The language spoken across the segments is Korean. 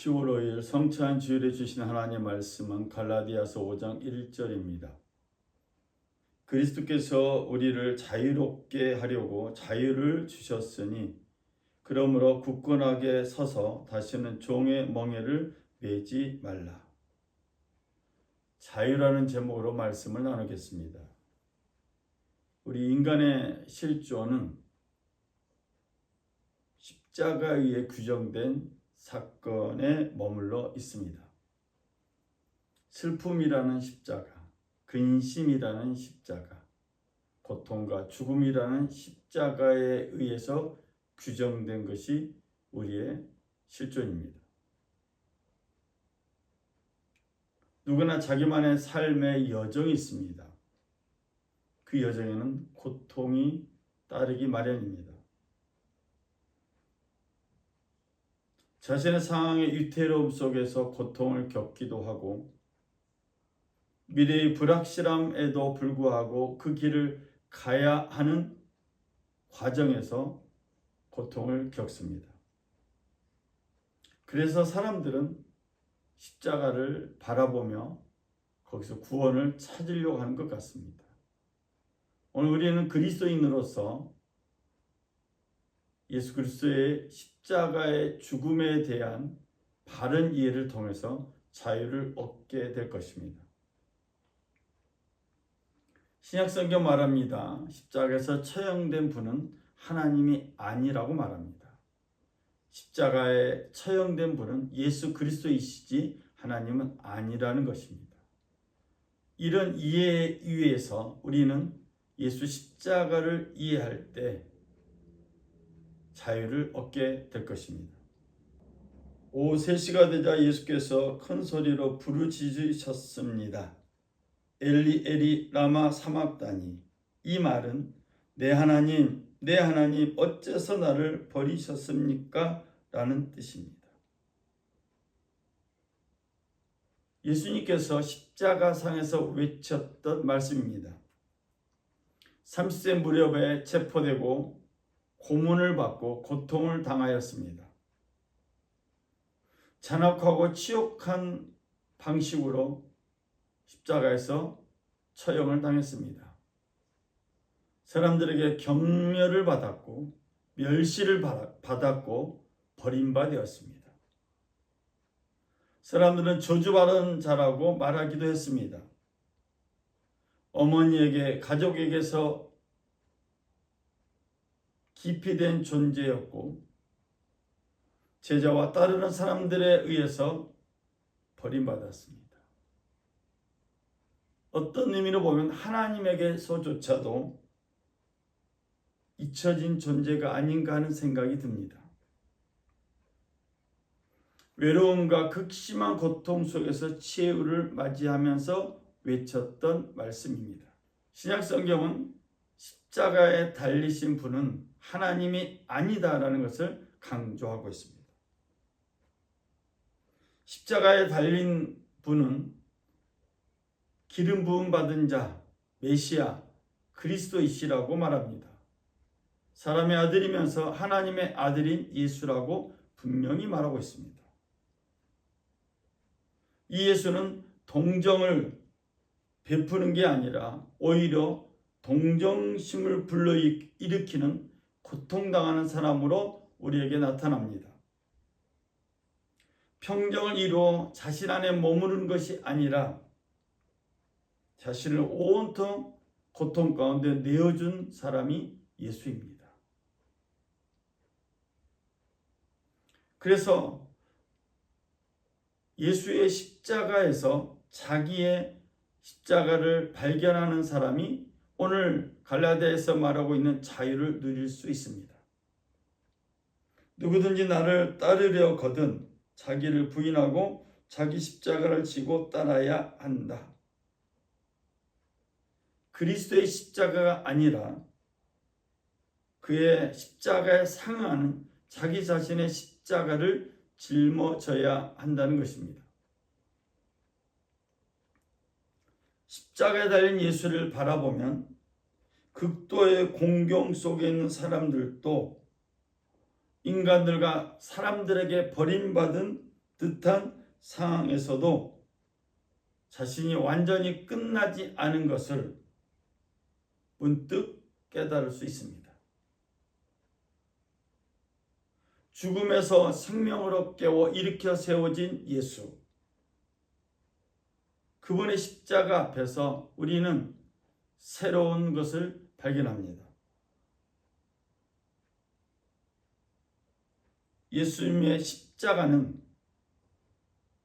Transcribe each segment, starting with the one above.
10월 5일 성찬 주일에 주신 하나님의 말씀은 갈라디아서 5장 1절입니다. 그리스도께서 우리를 자유롭게 하려고 자유를 주셨으니 그러므로 굳건하게 서서 다시는 종의 멍에를 매지 말라. 자유라는 제목으로 말씀을 나누겠습니다. 우리 인간의 실존은 십자가에 의해 규정된 사건에 머물러 있습니다. 슬픔이라는 십자가, 근심이라는 십자가, 고통과 죽음이라는 십자가에 의해서 규정된 것이 우리의 실존입니다. 누구나 자기만의 삶의 여정이 있습니다. 그 여정에는 고통이 따르기 마련입니다. 자신의 상황의 위태로움 속에서 고통을 겪기도 하고 미래의 불확실함에도 불구하고 그 길을 가야 하는 과정에서 고통을 겪습니다. 그래서 사람들은 십자가를 바라보며 거기서 구원을 찾으려고 하는 것 같습니다. 오늘 우리는 그리스도인으로서 예수 그리스도의 십자가의 죽음에 대한 바른 이해를 통해서 자유를 얻게 될 것입니다. 신약성경 말합니다. 십자가에서 처형된 분은 하나님이 아니라고 말합니다. 십자가에 처형된 분은 예수 그리스도이시지 하나님은 아니라는 것입니다. 이런 이해에 의해서 우리는 예수 십자가를 이해할 때 자유를 얻게 될 것입니다. 오후 3시가 되자 예수께서 큰 소리로 부르짖으셨습니다. 엘리 엘리 라마 사막다니. 이 말은 내 하나님 내 하나님 어째서 나를 버리셨습니까? 라는 뜻입니다. 예수님께서 십자가상에서 외쳤던 말씀입니다. 30세 무렵에 체포되고 고문을 받고 고통을 당하였습니다. 잔혹하고 치욕한 방식으로 십자가에서 처형을 당했습니다. 사람들에게 경멸을 받았고 멸시를 받았고 버림받았습니다. 사람들은 저주받은 자라고 말하기도 했습니다. 어머니에게 가족에게서 기피된 존재였고 제자와 따르는 사람들에 의해서 버림받았습니다. 어떤 의미로 보면 하나님에게서조차도 잊혀진 존재가 아닌가 하는 생각이 듭니다. 외로움과 극심한 고통 속에서 치유를 맞이하면서 외쳤던 말씀입니다. 신약 성경은 십자가에 달리신 분은 하나님이 아니다라는 것을 강조하고 있습니다. 십자가에 달린 분은 기름 부음 받은 자, 메시아, 그리스도이시라고 말합니다. 사람의 아들이면서 하나님의 아들인 예수라고 분명히 말하고 있습니다. 이 예수는 동정을 베푸는 게 아니라 오히려 동정심을 불러일으키는 고통당하는 사람으로 우리에게 나타납니다. 평정을 이루어 자신 안에 머무르는 것이 아니라 자신을 온통 고통 가운데 내어준 사람이 예수입니다. 그래서 예수의 십자가에서 자기의 십자가를 발견하는 사람이 오늘 갈라디아에서 말하고 있는 자유를 누릴 수 있습니다. 누구든지 나를 따르려거든 자기를 부인하고 자기 십자가를 지고 따라야 한다. 그리스도의 십자가가 아니라 그의 십자가에 상하는 자기 자신의 십자가를 짊어져야 한다는 것입니다. 십자가에 달린 예수를 바라보면 극도의 공경 속에 있는 사람들도 인간들과 사람들에게 버림받은 듯한 상황에서도 자신이 완전히 끝나지 않은 것을 문득 깨달을 수 있습니다. 죽음에서 생명으로 깨워 일으켜 세워진 예수, 그분의 십자가 앞에서 우리는 새로운 것을 발견합니다. 예수님의 십자가는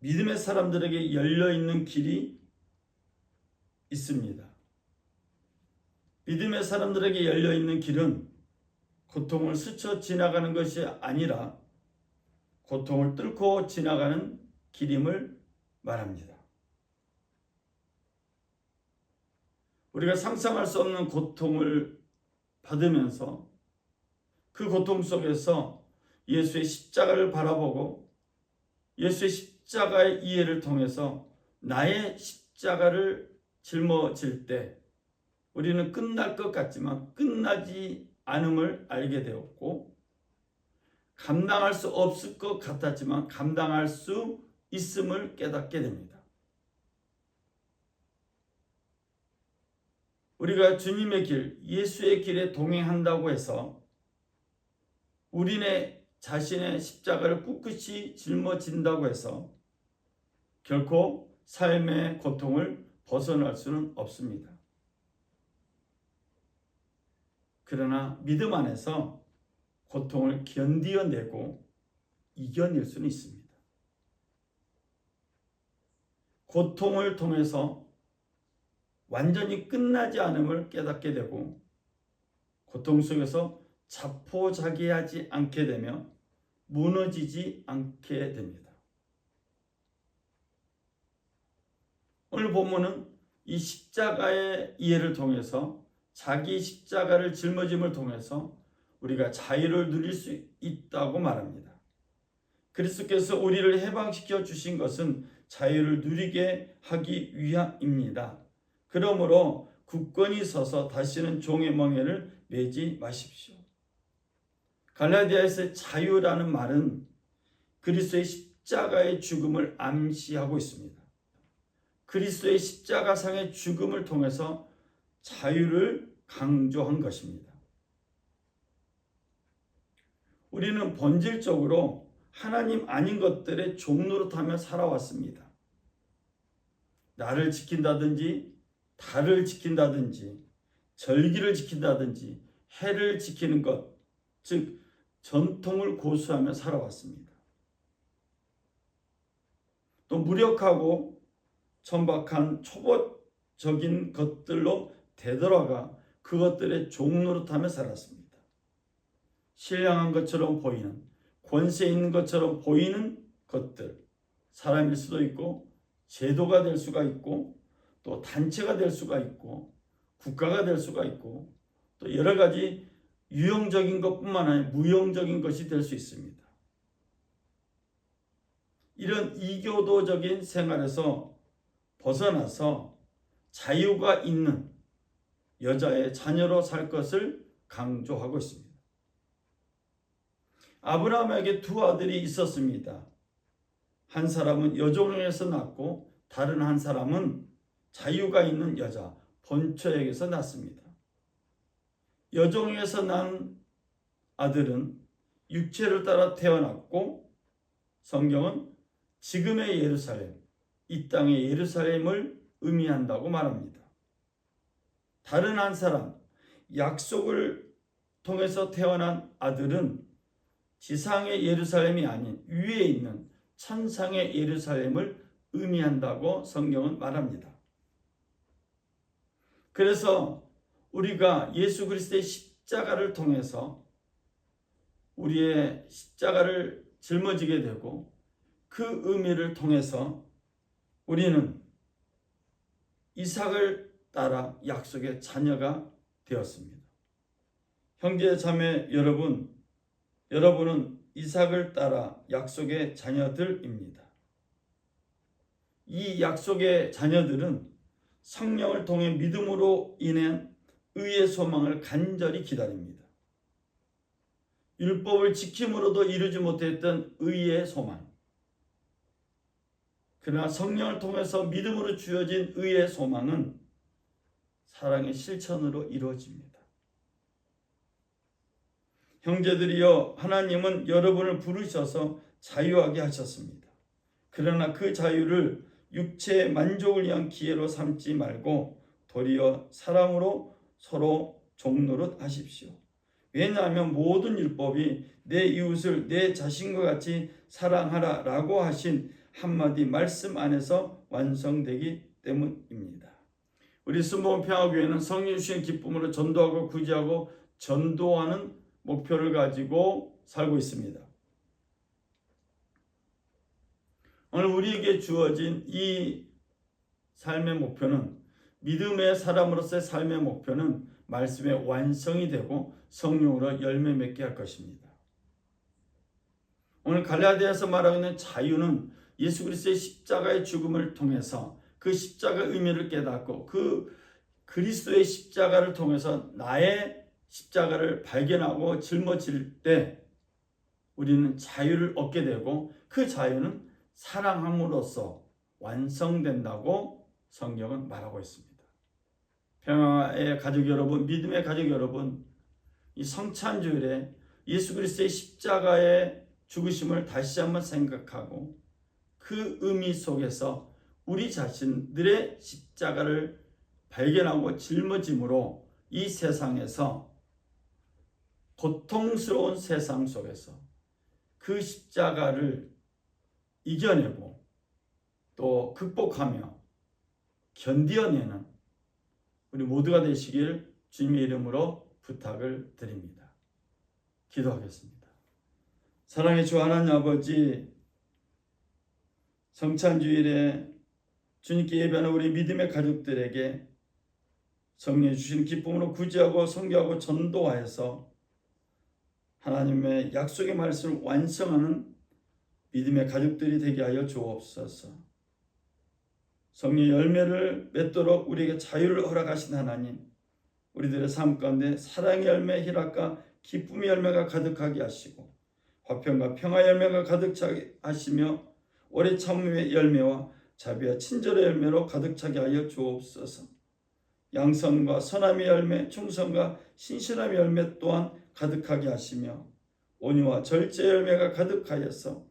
믿음의 사람들에게 열려있는 길이 있습니다. 믿음의 사람들에게 열려있는 길은 고통을 스쳐 지나가는 것이 아니라 고통을 뚫고 지나가는 길임을 말합니다. 우리가 상상할 수 없는 고통을 받으면서 그 고통 속에서 예수의 십자가를 바라보고 예수의 십자가의 이해를 통해서 나의 십자가를 짊어질 때 우리는 끝날 것 같지만 끝나지 않음을 알게 되었고, 감당할 수 없을 것 같았지만 감당할 수 있음을 깨닫게 됩니다. 우리가 주님의 길, 예수의 길에 동행한다고 해서 우리네 자신의 십자가를 꿋꿋이 짊어진다고 해서 결코 삶의 고통을 벗어날 수는 없습니다. 그러나 믿음 안에서 고통을 견디어내고 이겨낼 수는 있습니다. 고통을 통해서 완전히 끝나지 않음을 깨닫게 되고 고통 속에서 자포자기하지 않게 되며 무너지지 않게 됩니다. 오늘 본문은 이 십자가의 이해를 통해서 자기 십자가를 짊어짐을 통해서 우리가 자유를 누릴 수 있다고 말합니다. 그리스도께서 우리를 해방시켜 주신 것은 자유를 누리게 하기 위함입니다. 그러므로 굳건히 서서 다시는 종의 멍에를 매지 마십시오. 갈라디아에서 자유라는 말은 그리스도의 십자가의 죽음을 암시하고 있습니다. 그리스도의 십자가상의 죽음을 통해서 자유를 강조한 것입니다. 우리는 본질적으로 하나님 아닌 것들의 종노릇하며 살아왔습니다. 나를 지킨다든지 달을 지킨다든지 절기를 지킨다든지 해를 지키는 것, 즉 전통을 고수하며 살아왔습니다. 또 무력하고 천박한 초보적인 것들로 되돌아가 그것들의 종노릇하며 살았습니다. 신령한 것처럼 보이는, 권세 있는 것처럼 보이는 것들, 사람일 수도 있고 제도가 될 수가 있고 또 단체가 될 수가 있고 국가가 될 수가 있고 또 여러 가지 유형적인 것뿐만 아니라 무형적인 것이 될 수 있습니다. 이런 이교도적인 생활에서 벗어나서 자유가 있는 여자의 자녀로 살 것을 강조하고 있습니다. 아브라함에게 두 아들이 있었습니다. 한 사람은 여종에게서 낳고 다른 한 사람은 자유가 있는 여자 본처에게서 낳습니다. 여종에게서 난 아들은 육체를 따라 태어났고 성경은 지금의 예루살렘, 이 땅의 예루살렘을 의미한다고 말합니다. 다른 한 사람, 약속을 통해서 태어난 아들은 지상의 예루살렘이 아닌 위에 있는 천상의 예루살렘을 의미한다고 성경은 말합니다. 그래서 우리가 예수 그리스도의 십자가를 통해서 우리의 십자가를 짊어지게 되고 그 의미를 통해서 우리는 이삭을 따라 약속의 자녀가 되었습니다. 형제 자매 여러분은 이삭을 따라 약속의 자녀들입니다. 이 약속의 자녀들은 성령을 통해 믿음으로 인한 의의 소망을 간절히 기다립니다. 율법을 지킴으로도 이루지 못했던 의의 소망, 그러나 성령을 통해서 믿음으로 주어진 의의 소망은 사랑의 실천으로 이루어집니다. 형제들이여, 하나님은 여러분을 부르셔서 자유하게 하셨습니다. 그러나 그 자유를 육체의 만족을 위한 기회로 삼지 말고 도리어 사랑으로 서로 종노릇 하십시오. 왜냐하면 모든 율법이 내 이웃을 내 자신과 같이 사랑하라 라고 하신 한마디 말씀 안에서 완성되기 때문입니다. 우리 순복음 평화교회는 성령 주신 기쁨으로 전도하고 구제하고 전도하는 목표를 가지고 살고 있습니다. 오늘 우리에게 주어진 이 삶의 목표는, 믿음의 사람으로서의 삶의 목표는 말씀의 완성이 되고 성령으로 열매 맺게 할 것입니다. 오늘 갈라디아서 말하고 있는 자유는 예수 그리스도의 십자가의 죽음을 통해서 그 십자가의 의미를 깨닫고 그 그리스도의 십자가를 통해서 나의 십자가를 발견하고 짊어질 때 우리는 자유를 얻게 되고, 그 자유는 사랑함으로써 완성된다고 성경은 말하고 있습니다. 평화의 가족 여러분, 믿음의 가족 여러분, 이 성찬주일에 예수 그리스도의 십자가의 죽으심을 다시 한번 생각하고 그 의미 속에서 우리 자신들의 십자가를 발견하고 짊어짐으로 이 세상에서, 고통스러운 세상 속에서 그 십자가를 이겨내고 또 극복하며 견디어내는 우리 모두가 되시길 주님의 이름으로 부탁을 드립니다. 기도하겠습니다. 사랑의 주 하나님 아버지, 성찬주일에 주님께 예배하는 우리 믿음의 가족들에게 성령 주신 기쁨으로 구제하고 선교하고 전도하여서 하나님의 약속의 말씀을 완성하는 믿음의 가족들이 되게 하여 주옵소서. 성령의 열매를 맺도록 우리에게 자유를 허락하신 하나님, 우리들의 삶 가운데 사랑의 열매, 희락과 기쁨의 열매가 가득하게 하시고 화평과 평화의 열매가 가득 차게 하시며 오래 참음의 열매와 자비와 친절의 열매로 가득 차게 하여 주옵소서. 양선과 선함의 열매, 충성과 신실함의 열매 또한 가득하게 하시며 온유와 절제의 열매가 가득하여서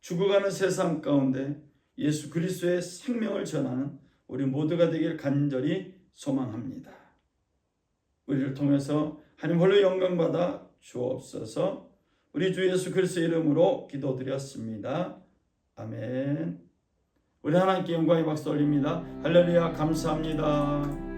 죽어가는 세상 가운데 예수 그리스도의 생명을 전하는 우리 모두가 되길 간절히 소망합니다. 우리를 통해서 하나님 홀로 영광받아 주옵소서. 우리 주 예수 그리스도의 이름으로 기도드렸습니다. 아멘. 우리 하나님께 영광의 박수 올립니다. 할렐루야. 감사합니다.